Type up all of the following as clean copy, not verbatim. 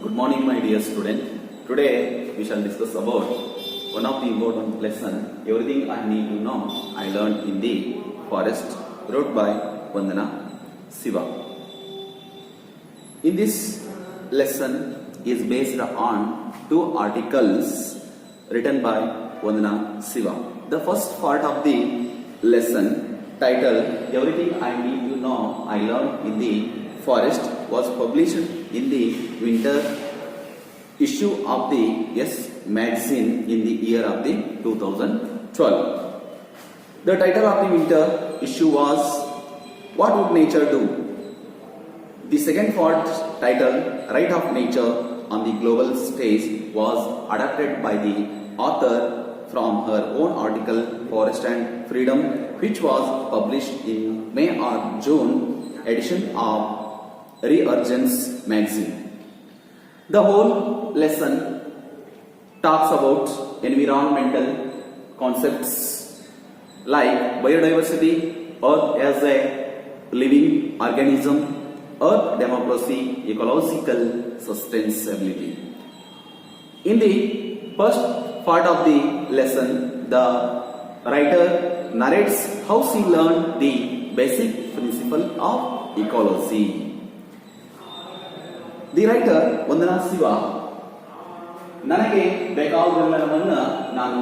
Good morning, my dear student. Today we shall discuss about one of the important lesson. Everything I need to know I learned in the forest, wrote by Vandana Siva. In this lesson is based on two articles written by Vandana Siva. The first part of the lesson titled Everything I need to know I learned in the forest was published in the winter issue of the Yes magazine in the year of the 2012. The title of the winter issue was What Would Nature Do? The second part titled Right of Nature on the Global Stage was adapted by the author from her own article Forest and Freedom, which was published in May or June edition of Reurgence magazine. The whole lesson talks about environmental concepts like biodiversity, earth as a living organism, earth democracy, ecological sustainability. In the first part of the lesson, the writer narrates how she learned the basic principle of ecology. The writer Vandana Siva ನನಗೆ ಬೇಕಾದೆಲ್ಲವನ್ನ ನಾನು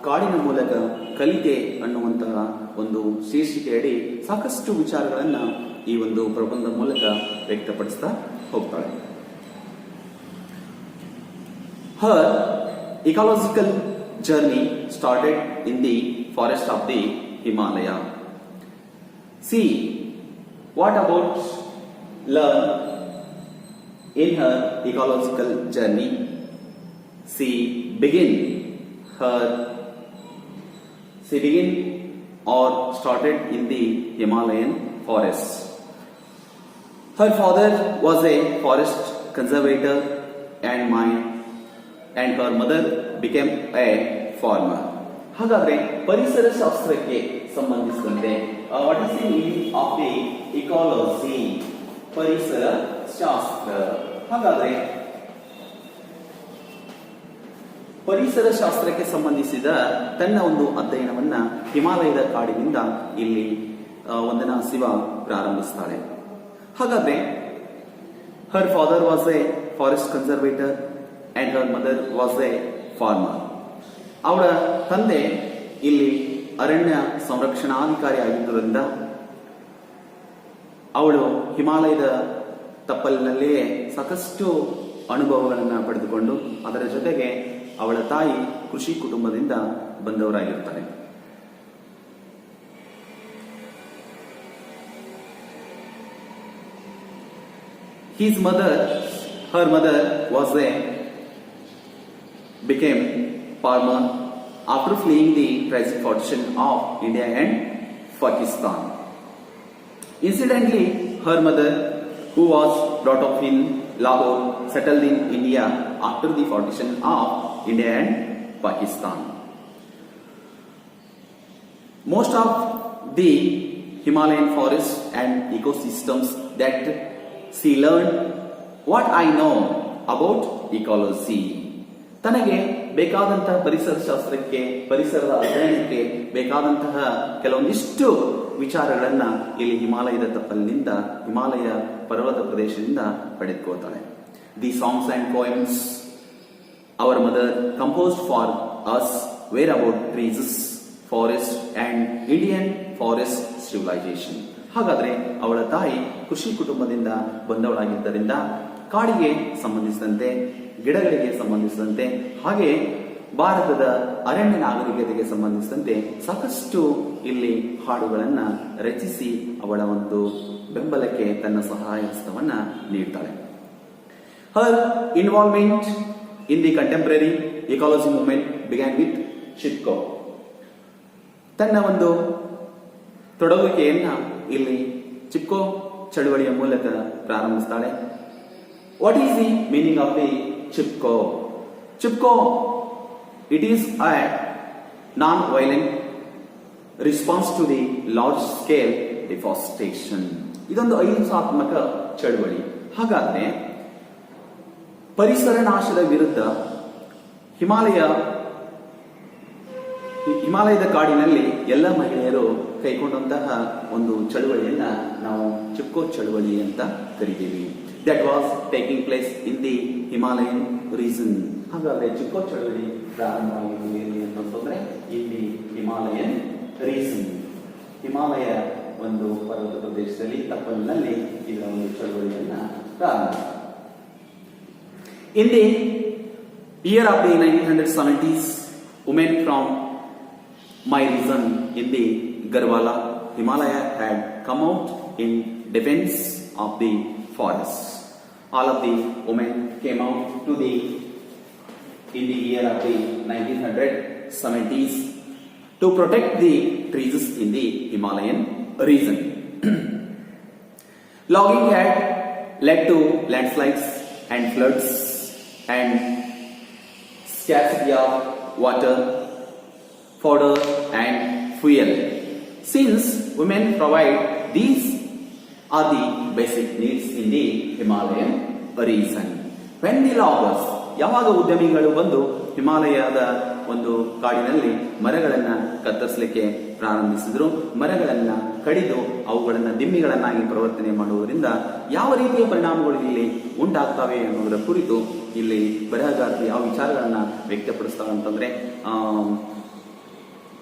ಕಾಡಿನ ಮೂಲಕ ಕಲಿತೆ ಅನ್ನುವಂತಹ ಒಂದು ಶೀರ್ಷಿಕೆಯಡಿ ಸಾಕಷ್ಟು ವಿಚಾರಗಳನ್ನ ಈ ಒಂದು ಪ್ರಬಂಧದ ಮೂಲಕ ವ್ಯಕ್ತಪಡಿಸ್ತಾ ಹೋಗ್ತಾಳೆ. Her ecological journey started in the forest of the Himalaya. See, what about learn in her ecological journey? She began or started in the Himalayan forest. Her father was a forest conservator and her mother became a farmer. ಹಾಗಾದ್ರೆ ಪರಿಸರ ಶಾಸ್ತ್ರಕ್ಕೆ ಸಂಬಂಧಿಸಿದಂತೆ what is the meaning of the ecology? ಪರಿಸರ ಶಾಸ್ತ್ರ. ಹಾಗಾದ್ರೆ ಪರಿಸರ ಶಾಸ್ತ್ರಕ್ಕೆ ಸಂಬಂಧಿಸಿದ ತನ್ನ ಒಂದು ಅಧ್ಯಯನವನ್ನ ಹಿಮಾಲಯದ ಕಾಡಿನಿಂದ ಇಲ್ಲಿ ವಂದನಾ ಶಿವ ಪ್ರಾರಂಭಿಸ್ತಾಳೆ. ಹಾಗಾದ್ರೆ ಹರ್ father was A forest conservator and her mother was A farmer. ಅವಳ ತಂದೆ ಇಲ್ಲಿ ಅರಣ್ಯ ಸಂರಕ್ಷಣಾಧಿಕಾರಿ ಆಗಿದ್ದರಿಂದ ಅವಳು ಹಿಮಾಲಯದ ತಪ್ಪಲಿನಲ್ಲಿಯೇ ಸಾಕಷ್ಟು ಅನುಭವಗಳನ್ನು ಪಡೆದುಕೊಂಡು ಅದರ ಜೊತೆಗೆ ಅವಳ ತಾಯಿ ಕೃಷಿ ಕುಟುಂಬದಿಂದ ಬಂದವರಾಗಿರ್ತಾರೆ. Her mother became farmer after fleeing the tragic partition of India and Pakistan. Incidentally, her mother, who was brought up in Lahore, settled in India after the partition of India and Pakistan. Most of the Himalayan forests and ecosystems that she learned what I know about ecology. ತನಗೆ ಬೇಕಾದಂತಹ ಪರಿಸರ ಶಾಸ್ತ್ರಕ್ಕೆ, ಪರಿಸರದ ಅಧ್ಯಯನಕ್ಕೆ ಬೇಕಾದಂತಹ ಕೆಲವೊಂದಿಷ್ಟು ವಿಚಾರಗಳನ್ನ ಇಲ್ಲಿ ಹಿಮಾಲಯದ ತಪ್ಪಲಿನಿಂದ, ಹಿಮಾಲಯ ಪರ್ವತ ಪ್ರದೇಶದಿಂದ ಪಡೆದುಕೊಳ್ತಾಳೆ. The songs and poems our mother composed for us were about trees, forest and Indian forest civilization. ಹಾಗಾದ್ರೆ ಅವಳ ತಾಯಿ ಕೃಷಿ ಕುಟುಂಬದಿಂದ ಬಂದವಳಾಗಿದ್ದರಿಂದ ಕಾಡಿಗೆ ಸಂಬಂಧಿಸಿದಂತೆ, ಗಿಡಗಳಿಗೆ ಸಂಬಂಧಿಸಿದಂತೆ, ಹಾಗೆ ಭಾರತದ ಅರಣ್ಯ ನಾಗರಿಕತೆಗೆ ಸಂಬಂಧಿಸಿದಂತೆ ಸಾಕಷ್ಟು ಇಲ್ಲಿ ಹಾಡುಗಳನ್ನ ರಚಿಸಿ ಅವಳ ಒಂದು ಬೆಂಬಲಕ್ಕೆ ತನ್ನ ಸಹಾಯ ಹಸ್ತವನ್ನ ನೀಡ್ತಾಳೆ. Her involvement in the contemporary ecology movement began with Chipko. ತನ್ನ ಒಂದು ತೊಡಗುವಿಕೆಯನ್ನ ಇಲ್ಲಿ ಚಿಪ್ಕೋ ಚಳುವಳಿಯ ಮೂಲಕ ಪ್ರಾರಂಭಿಸ್ತಾಳೆ. What is the meaning of the Chipko? Chipko, it is a non-violent response to the large-scale deforestation. ಇದೊಂದು ಅಹಿಂಸಾತ್ಮಕ ಚಳುವಳಿ. ಹಾಗಾದ್ರೆ ಪರಿಸರ ನಾಶದ ವಿರುದ್ಧ ಹಿಮಾಲಯದ ಕಾಡಿನಲ್ಲಿ ಎಲ್ಲ ಮಹಿಳೆಯರು ಕೈಗೊಂಡಂತಹ ಒಂದು ಚಳುವಳಿಯನ್ನ ನಾವು ಚಿಕ್ಕೋ ಚಳುವಳಿ ಅಂತ ಕರಿತೀವಿ. That was taking place in the Himalayan reason. ಹಾಗಾದ್ರೆ ಚಿಕ್ಕೋ ಚಳುವಳಿ ಪ್ರಾರಂಭ ಎಲ್ಲಿ ಅಂತಂದ್ರೆ ಇಲ್ಲಿ ಹಿಮಾಲಯನ್ ರೀಸನ್, ಹಿಮಾಲಯ ಒಂದು ಪರ್ವತ ಪ್ರದೇಶದಲ್ಲಿ ತಪ್ಪಲಿನಲ್ಲಿ ಇದರ ಒಂದು ಚಳುವಳಿಯನ್ನ ಪ್ರಾರಂಭ. In the year of the 1970s, women from my region in the Garhwala, Himalaya had come out in defense of the forest. All of the women came out in the year of the 1970s to protect the trees in the Himalayan region. Logging had led to landslides and floods and scarcity of water, fodder and fuel. Since women provide these are the basic needs in the Himalayan region. When the loggers, ಯಾವಾಗ ಉದ್ಯಮಿಗಳು ಬಂದು ಹಿಮಾಲಯದ ಒಂದು ಕಾಡಿನಲ್ಲಿ ಮರಗಳನ್ನ ಕತ್ತರಿಸಲಿಕ್ಕೆ ಪ್ರಾರಂಭಿಸಿದ್ರು, ಮರಗಳನ್ನ ಕಡಿದು ಅವುಗಳನ್ನ ದಿಮ್ಮಿಗಳನ್ನಾಗಿ ಪರಿವರ್ತನೆ ಮಾಡುವುದರಿಂದ ಯಾವ ರೀತಿಯ ಪರಿಣಾಮಗಳು ಇಲ್ಲಿ ಉಂಟಾಗ್ತವೆ ಅನ್ನೋದರ ಕುರಿತು ಇಲ್ಲಿ ಬರಹಗಾರರು ಯಾವ ವಿಚಾರಗಳನ್ನ ವ್ಯಕ್ತಪಡಿಸ್ತಾರೆ ಅಂತಂದ್ರೆ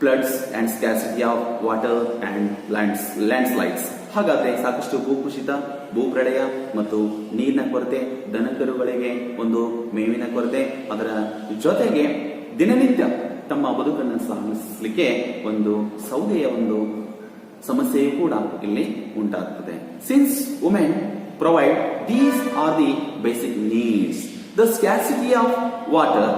floods and scarcity of water and landslides. ಹಾಗಾದ್ರೆ ಸಾಕಷ್ಟು ಭೂಕುಸಿತ, ಭೂಪ್ರಳಯ ಮತ್ತು ನೀರಿನ ಕೊರತೆ, ದನಕರುಗಳಿಗೆ ಒಂದು ಮೇವಿನ ಕೊರತೆ, ಅದರ ಜೊತೆಗೆ ದಿನನಿತ್ಯ ತಮ್ಮ ಬದುಕನ್ನು ಸಾಗಿಸಲಿಕ್ಕೆ ಒಂದು ಸೌದೆಯ ಒಂದು ಸಮಸ್ಯೆಯೂ ಕೂಡ ಇಲ್ಲಿ ಉಂಟಾಗ್ತದೆ. Since women provide these are the basic needs, the ಸ್ಕ್ಯಾಸಿಟಿ of water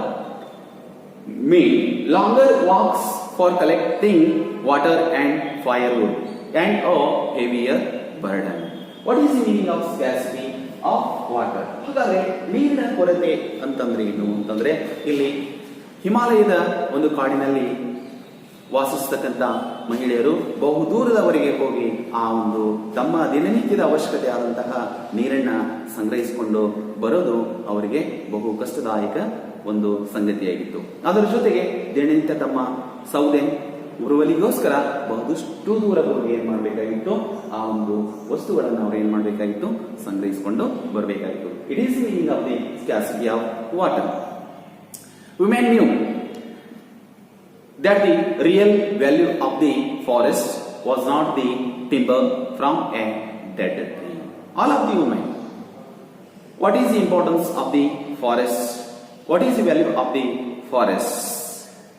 mean longer walks for collecting water and firewood and a heavier burden. What is the meaning of scarcity of water? ಹಾಗಾದ್ರೆ ನೀರಿನ ಕೊರತೆ ಅಂತಂದ್ರೆ ಏನು ಅಂತಂದ್ರೆ ಇಲ್ಲಿ ಹಿಮಾಲಯದ ಒಂದು ಕಾಡಿನಲ್ಲಿ ವಾಸಿಸತಕ್ಕಂತ ಮಹಿಳೆಯರು ಬಹು ದೂರದವರೆಗೆ ಹೋಗಿ ಆ ಒಂದು ತಮ್ಮ ದಿನನಿತ್ಯದ ಅವಶ್ಯಕತೆ ಆದಂತಹ ನೀರನ್ನ ಸಂಗ್ರಹಿಸಿಕೊಂಡು ಬರೋದು ಅವರಿಗೆ ಬಹು ಕಷ್ಟದಾಯಕ ಒಂದು ಸಂಗತಿಯಾಗಿತ್ತು. ಅದರ ಜೊತೆಗೆ ದಿನನಿತ್ಯ ತಮ್ಮ ಸೌದೆ ಉರುವಲಿಗೋಸ್ಕರ ಬಹಳಷ್ಟು ದೂರ ಹೋಗಿ ಏನ್ ಮಾಡಬೇಕಾಗಿತ್ತು, ಆ ಒಂದು ವಸ್ತುಗಳನ್ನು ಅವ್ರು ಏನ್ ಮಾಡಬೇಕಾಗಿತ್ತು, ಸಂಗ್ರಹಿಸಿಕೊಂಡು ಬರಬೇಕಾಗಿತ್ತು. It is meaning of the ಸ್ಕ್ಯಾಸಿಟಿ of water. Women knew that the real value of the forest was not the timber from a dead tree. All of the women, what is the importance of the forest? What is the value of the forest?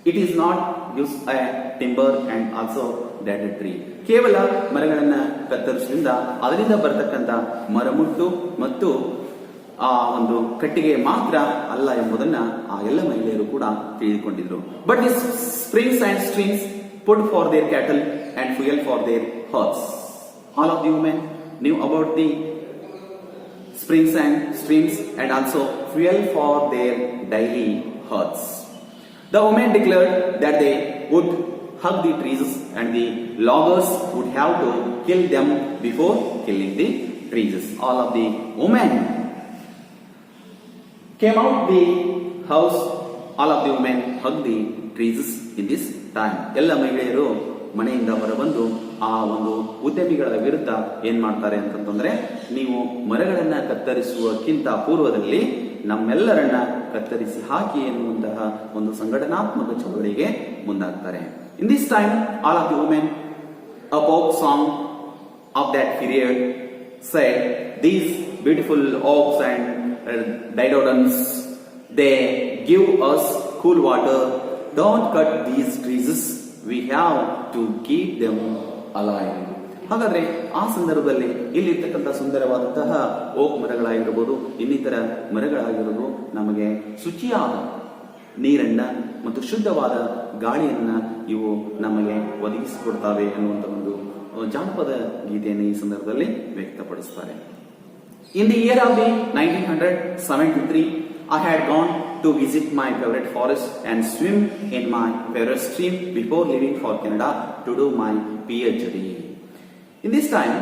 It is not just a timber and also dead tree. ಕೇವಲ ಮರಗಳನ್ನ ಕತ್ತರಿಸುವುದರಿಂದ ಅದರಿಂದ ಬರತಕ್ಕಂತ ಮರಮುಟ್ಟು ಮತ್ತು ಆ ಒಂದು ಕಟ್ಟಿಗೆ ಮಾತ್ರ ಅಲ್ಲ ಎಂಬುದನ್ನ ಆ ಎಲ್ಲ ಮಹಿಳೆಯರು ಕೂಡ ತಿಳಿದುಕೊಂಡಿದ್ರು. But the springs and streams food for their cattle and fuel for their hearths. All of the women knew about the springs and streams and also fuel for their daily hearths. The women declared that they would hug the trees and the loggers would have to kill them before killing the trees. All of the women came out the house. All of the women hugged the trees in this time. ಎಲ್ಲ ಮಹಿಳೆಯರು ಮನೆಯಿಂದ ಹೊರಬಂದು ಆ ಒಂದು ಉದ್ಯಮಿಗಳ ವಿರುದ್ಧ ಏನ್ ಮಾಡ್ತಾರೆ ಅಂತಂದ್ರೆ, ನೀವು ಮರಗಳನ್ನ ಕತ್ತರಿಸುವಕ್ಕಿಂತ ಪೂರ್ವದಲ್ಲಿ ನಮ್ಮೆಲ್ಲರನ್ನ ಕತ್ತರಿಸಿ ಹಾಕಿ ಎನ್ನುವಂತಹ ಒಂದು ಸಂಘಟನಾತ್ಮಕ ಚಳವಳಿಗೆ ಮುಂದಾಗ್ತಾರೆ. In this time all of the women a folk song of that period said, these beautiful oaks and dodons, they give us cool water, don't cut these trees, we have to keep them alive. ಹಾಗಾದ್ರೆ ಆ ಸಂದರ್ಭದಲ್ಲಿ ಇಲ್ಲಿರ್ತಕ್ಕಂಥ ಸುಂದರವಾದಂತಹ oak ಮರಗಳಾಗಿರಬಹುದು, ಇನ್ನಿತರ ಮರಗಳಾಗಿರೋದು ನಮಗೆ ಶುಚಿಯಾದ ನೀರನ್ನ ಮತ್ತು ಶುದ್ಧವಾದ ಗಾಳಿಯನ್ನ ಇವು ನಮಗೆ ಒದಗಿಸಿಕೊಡ್ತಾವೆ ಅನ್ನುವಂಥ ಒಂದು ಜಾನಪದ ಗೀತೆಯನ್ನು ಈ ಸಂದರ್ಭದಲ್ಲಿ ವ್ಯಕ್ತಪಡಿಸ್ತಾರೆ. In the year of the 1973, I had gone to visit my favorite forest and swim in my favorite stream before leaving for Canada to do my PhD. In this time,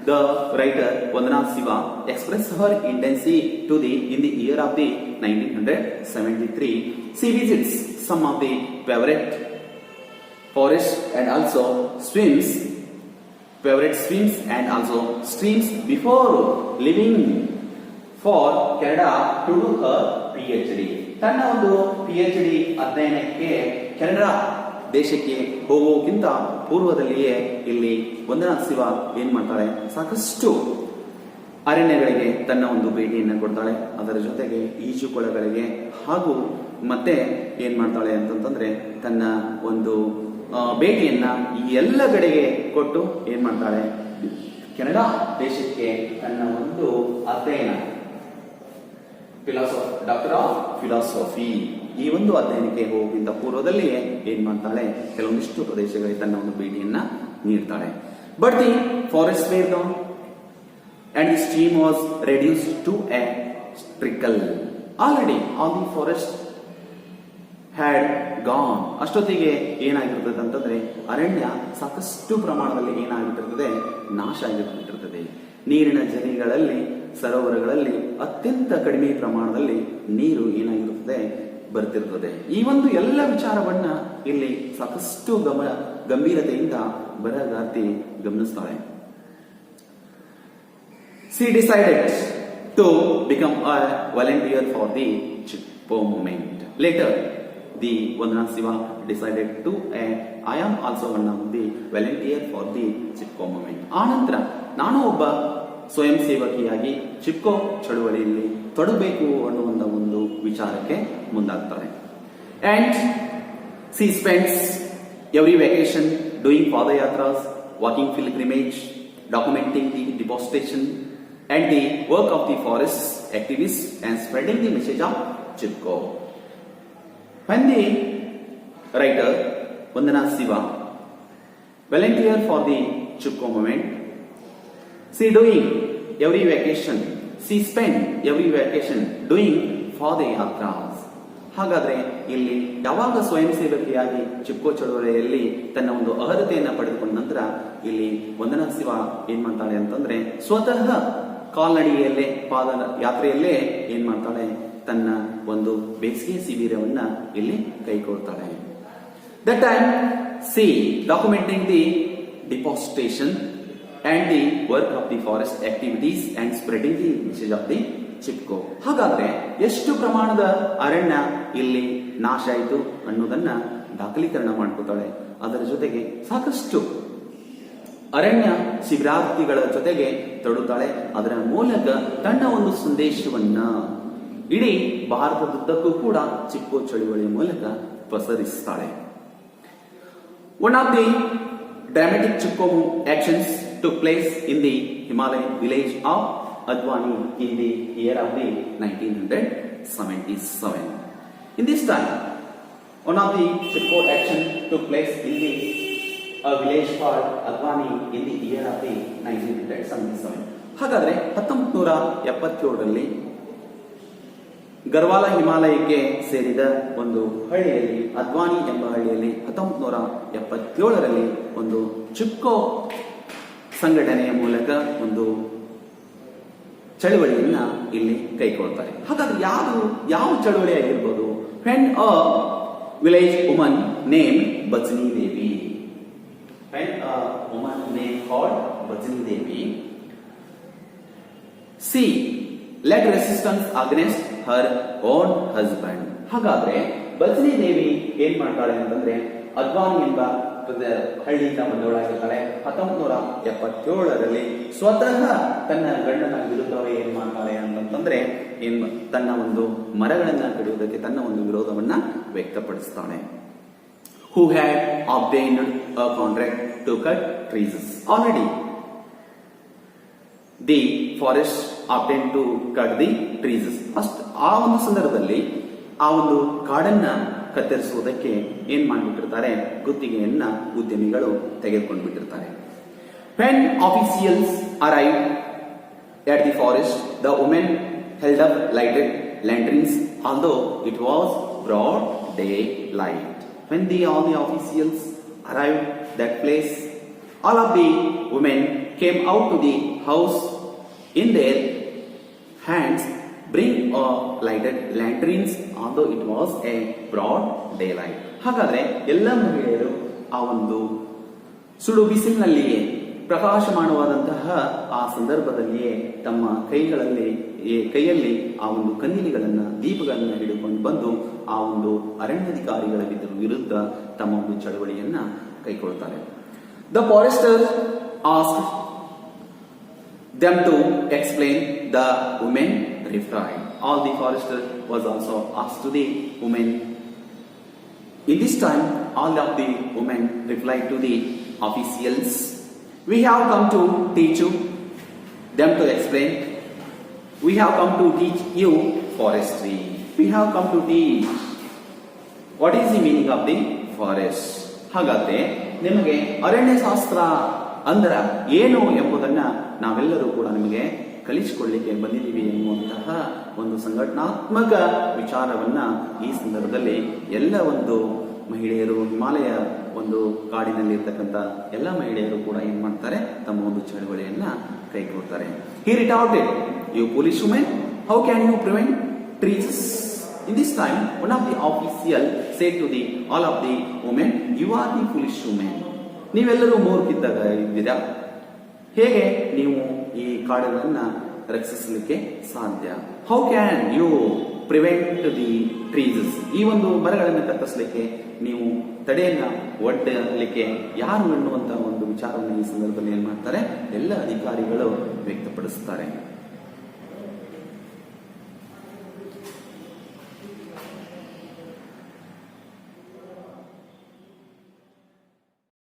the writer Vandana Siva expressed her intensity to the in the year of the 1973. She visits some of the favorite forests and also favorite swims and also streams before leaving for Canada to do her PhD. ತನ್ನ ಒಂದು PhD ಅಧ್ಯಯನಕ್ಕೆ Canada ದೇಶಕ್ಕೆ ಹೋಗೋಕ್ಕಿಂತ ಪೂರ್ವದಲ್ಲಿಯೇ ಇಲ್ಲಿ ವಂದನಾ ಶಿವ ಏನ್ ಮಾಡ್ತಾಳೆ, ಸಾಕಷ್ಟು ಅರಣ್ಯಗಳಿಗೆ ತನ್ನ ಒಂದು ಭೇಟಿಯನ್ನು ಕೊಡ್ತಾಳೆ. ಅದರ ಜೊತೆಗೆ ಈಜುಕೊಳಗಳಿಗೆ ಹಾಗೂ ಮತ್ತೆ ಏನ್ ಮಾಡ್ತಾಳೆ ಅಂತಂದ್ರೆ ತನ್ನ ಒಂದು ಭೇಟಿಯನ್ನ ಈ ಎಲ್ಲ ಕಡೆಗೆ ಕೊಟ್ಟು ಏನ್ ಮಾಡ್ತಾಳೆ, ಕೆನಡಾ ದೇಶಕ್ಕೆ ತನ್ನ ಒಂದು ಅಧ್ಯಯನ ಡಾಕ್ಟರ್ ಆಫ್ ಫಿಲಾಸಫಿ ಈ ಒಂದು ಅಧ್ಯಯನಕ್ಕೆ ಹೋಗಿದ್ದ ಪೂರ್ವದಲ್ಲಿಯೇ ಏನ್ ಮಾಡ್ತಾಳೆ, ಕೆಲವೊಂದಿಷ್ಟು ಪ್ರದೇಶಗಳಿಗೆ ತನ್ನ ಒಂದು ಭೇಟಿಯನ್ನ ನೀಡ್ತಾಳೆ. But the forest were down and the stream was reduced to a trickle. Already all the forest had gone. ಅಷ್ಟೊತ್ತಿಗೆ ಏನಾಗಿರ್ತದೆ ಅಂತಂದ್ರೆ ಅರಣ್ಯ ಸಾಕಷ್ಟು ಪ್ರಮಾಣದಲ್ಲಿ ಏನಾಗಿರ್ತದೆ, ನಾಶ ಆಗಿರ್ತಿರ್ತದೆ. ನೀರಿನ ಜರಿಗಳಲ್ಲಿ ಸರೋವರಗಳಲ್ಲಿ ಅತ್ಯಂತ ಕಡಿಮೆ ಪ್ರಮಾಣದಲ್ಲಿ ನೀರು ಏನಾಗಿರುತ್ತದೆ, ಬರ್ತಿರ್ತದೆ. ಈ ಒಂದು ಎಲ್ಲ ವಿಚಾರವನ್ನ ಇಲ್ಲಿ ಸಾಕಷ್ಟು ಗಂಭೀರತೆಯಿಂದ ಬರಹಗಾರ್ತಿ ಗಮನಿಸ್ತಾಳೆ. She decided to become a volunteer for the Chipko movement. Later, the Vandana Shiva decided to I am also one of the volunteer for the Chipko movement. ಆನಂತರ ನಾನು ಒಬ್ಬ ಸ್ವಯಂ ಸೇವಕಿಯಾಗಿ ಚಿಪ್ಕೋ ಚಳುವಳಿಯಲ್ಲಿ ತೊಡಬೇಕು ಅನ್ನುವಂತ ಒಂದು ವಿಚಾರಕ್ಕೆ ಮುಂದಾಗ್ತಾರೆ. And she spends every vacation doing padayatras, walking pilgrimage, documenting the deforestation and the work of the forest activists and spreading the message of Chipko. When the writer Vandana Shiva volunteer for the Chipko movement, she doing every vacation, she spend every vacation doing padayatras. ಹಾಗಾದ್ರೆ ಇಲ್ಲಿ ಯಾವಾಗ ಸ್ವಯಂ ಸೇವಕಿಯಾಗಿ ಚಿಪ್ಕೋ ಚಳುವಳಿಯಲ್ಲಿ ತನ್ನ ಒಂದು ಅರ್ಹತೆಯನ್ನ ಪಡೆದುಕೊಂಡ ನಂತರ ಇಲ್ಲಿ ವಂದನಾ ಶಿವ ಏನ್ ಮಾಡ್ತಾಳೆ ಅಂತಂದ್ರೆ ಸ್ವತಃ ಕಾಲ್ನಡಿಗೆಯಲ್ಲೇ ಯಾತ್ರೆಯಲ್ಲೇ ಏನ್ ಮಾಡ್ತಾಳೆ, ತನ್ನ ಒಂದು ಬೇಸಿಗೆ ಶಿಬಿರವನ್ನ ಇಲ್ಲಿ ಕೈಗೊಳ್ತಾಳೆ. That time she documenting the deforestation and the work of the forest activities and spreading the message of the Chipko. ಹಾಗಾದ್ರೆ ಎಷ್ಟು ಪ್ರಮಾಣದ ಅರಣ್ಯ ಇಲ್ಲಿ ನಾಶ ಆಯಿತು ಅನ್ನೋದನ್ನ ದಾಖಲೀಕರಣ ಮಾಡ್ಕೋತಾಳೆ. ಅದರ ಜೊತೆಗೆ ಸಾಕಷ್ಟು ಅರಣ್ಯ ಶಿಬಿರಾರ್ಥಿಗಳ ಜೊತೆಗೆ ತೊಡುತ್ತಾಳೆ. ಅದರ ಮೂಲಕ ತನ್ನ ಒಂದು ಸಂದೇಶವನ್ನ ಇಡೀ ಭಾರತದುದ್ದಕ್ಕೂ ಕೂಡ ಚಿಪ್ಕೋ ಚಳುವಳಿಯ ಮೂಲಕ ಪಸರಿಸ್ತಾಳೆ. One of the dramatic Chipko actions took place in the Himalayan village of Advani in the year of the 1977. In this time, one of the Chipko action took place in the village called Advani in the year of the 1977. ಹಾಗಾದ್ರೆ 1977ರಲ್ಲಿ ಗರ್ವಾಲ ಹಿಮಾಲಯಕ್ಕೆ ಸೇರಿದ ಒಂದು ಹಳ್ಳಿಯಲ್ಲಿ, ಅದ್ವಾನಿ ಎಂಬ ಹಳ್ಳಿಯಲ್ಲಿ 1977ರಲ್ಲಿ ಒಂದು ಚಿಪ್ಕೋ ಸಂಘಟನೆಯ ಮೂಲಕ ಒಂದು ಚಳುವಳಿಯನ್ನ ಇಲ್ಲಿ ಕೈಗೊಳ್ತಾರೆ. ಹಾಗಾದ್ರೆ ಯಾವ ಚಳುವಳಿ ಆಗಿರ್ಬೋದು? when a village woman named ಬಚನಿ Devi, when a woman named called ಬಚನಿ Devi, she led resistance against her own husband. ಹಾಗಾದ್ರೆ ಬಚನಿ ದೇವಿ ಏನ್ ಮಾಡ್ತಾಳೆ ಅಂತಂದ್ರೆ ಅದ್ವಾನಿ ಎಂಬ ಹಳ್ಳಿಯಿಂದ ಬಂದವಳಾಗಿರ್ತಾಳೆ. 1977ರಲ್ಲಿ ಸ್ವತಃ ತನ್ನ ಗಂಡನ ವಿರುದ್ಧವೇ ಏನ್ ಮಾಡ್ತಾಳೆ ಅಂತಂದ್ರೆ ತನ್ನ ಒಂದು ಮರಗಳನ್ನ ಕಡಿಯುವುದಕ್ಕೆ ತನ್ನ ಒಂದು ವಿರೋಧವನ್ನ ವ್ಯಕ್ತಪಡಿಸ್ತಾಳೆ. Who had obtained a contract to cut trees. Already the forest obtained to cut the trees. ಆ ಒಂದು ಸಂದರ್ಭದಲ್ಲಿ ಆ ಒಂದು ಕಾಡನ್ನ ಕತ್ತರಿಸುವುದಕ್ಕೆ ಏನ್ ಮಾಡಿಬಿಟ್ಟಿರ್ತಾರೆ, ಗುತ್ತಿಗೆಯನ್ನ ಉದ್ಯಮಿಗಳು ತೆಗೆದುಕೊಂಡು ಬಿಟ್ಟಿರ್ತಾರೆ. When officials arrived at the forest, the women held up lighted lanterns, although it was broad daylight. When all the officials arrived that place, all of the women came out to the house. In their hands bring a lighted lanterns, although it was a broad daylight. ಹಾಗಾದ್ರೆ ಎಲ್ಲ ಮಹಿಳೆಯರು ಆ ಒಂದು ಸುಡು ಬಿಸಿಲಿನಲ್ಲಿಯೇ ಪ್ರಕಾಶಮಾನವಾದಂತಹ ಆ ಸಂದರ್ಭದಲ್ಲಿಯೇ ತಮ್ಮ ಕೈಯಲ್ಲಿ ಆ ಒಂದು ಕಂದಿಲಿಗಳನ್ನ ದೀಪಗಳನ್ನ ಹಿಡಿದುಕೊಂಡು ಬಂದು ಆ ಒಂದು ಅರಣ್ಯಾಧಿಕಾರಿಗಳ ವಿರುದ್ಧ ತಮ್ಮ ಒಂದು ಚಳವಳಿಯನ್ನ ಕೈಗೊಳ್ಳುತ್ತಾರೆ. The forester asked them to explain. The women replied. All the forester was also asked to the women. In this time, all of the women replied to the officials, "We have come to teach you." Them to explain, "We have come to teach you forestry." We have come to teach. What is the meaning of the forest? ಹಾಗಾದ್ರೆ ನಿಮಗೆ ಅರಣ್ಯಶಾಸ್ತ್ರ ಅಂದ್ರ ಏನು ಎಂಬುದನ್ನ ನಾವೆಲ್ಲರೂ ಕೂಡ ನಿಮಗೆ ಕಲಿಸಿಕೊಳ್ಳಿಕ್ಕೆ ಬಂದಿದ್ದೀವಿ ಎನ್ನುವಂತಹ ಒಂದು ಸಂಘಟನಾತ್ಮಕ ವಿಚಾರವನ್ನ ಈ ಸಂದರ್ಭದಲ್ಲಿ ಎಲ್ಲ ಒಂದು ಮಹಿಳೆಯರು, ಹಿಮಾಲಯ ಒಂದು ಕಾಡಿನಲ್ಲಿರ್ತಕ್ಕಂಥ ಎಲ್ಲ ಮಹಿಳೆಯರು ಕೂಡ ಏನ್ ಮಾಡ್ತಾರೆ, ತಮ್ಮ ಒಂದು ಚಳವಳಿಯನ್ನ ಕೈಗೊಳ್ತಾರೆ. He retorted, "You foolish women, how can you prevent trees?" In this time, one of the officials said to all of the women, "You are the foolish women." ನೀವೆಲ್ಲರೂ ಮೂರ್ಖಿದ್ದಾಗ ಇದ್ದೀರಾ, ಹೇಗೆ ನೀವು ಈ ಕಾಡುಗಳನ್ನ ರಕ್ಷಿಸಲಿಕ್ಕೆ ಸಾಧ್ಯ? How can you prevent the trees? ಈ ಒಂದು ಮರಗಳನ್ನು ಕತ್ತರಿಸಲಿಕ್ಕೆ ನೀವು ತಡೆಯನ್ನ ಒಡ್ಡಲಿಕ್ಕೆ ಯಾರು ಎನ್ನುವಂತಹ ಒಂದು ವಿಚಾರವನ್ನು ಈ ಸಂದರ್ಭದಲ್ಲಿ ಏನ್ ಮಾಡ್ತಾರೆ, ಎಲ್ಲ ಅಧಿಕಾರಿಗಳು ವ್ಯಕ್ತಪಡಿಸುತ್ತಾರೆ.